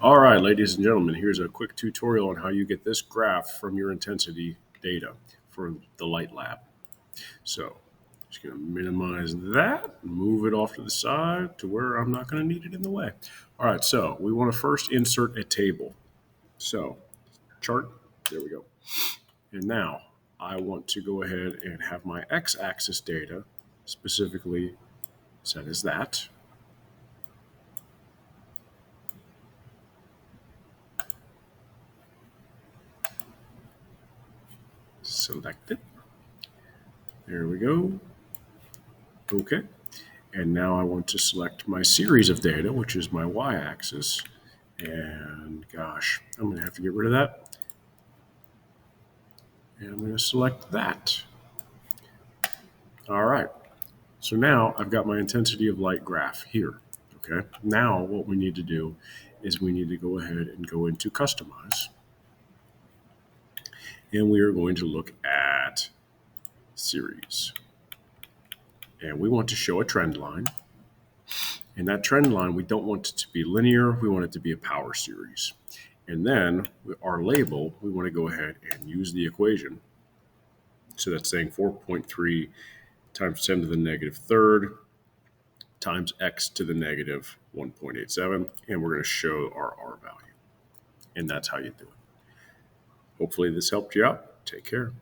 All right, ladies and gentlemen, here's a quick tutorial on how you get this graph from your intensity data for the light lab. So just going to minimize that, move it off to the side to where I'm not going to need it in the way. All right, so we want to first insert a table. So chart, there we go. And now I want to go ahead and have my x-axis data specifically set as that. Select it. There we go. Okay. And now I want to select my series of data, which is my y-axis. And gosh, I'm going to have to get rid of that. And I'm going to select that. All right. So now I've got my intensity of light graph here. Okay. Now what we need to do is we need to go ahead and go into customize. And we are going to look at series. And we want to show a trend line. And that trend line, we don't want it to be linear. We want it to be a power series. And then our label, we want to go ahead and use the equation. So that's saying 4.3 times 10 to the negative third times x to the negative 1.87. And we're going to show our R value. And that's how you do it. Hopefully this helped you out. Take care.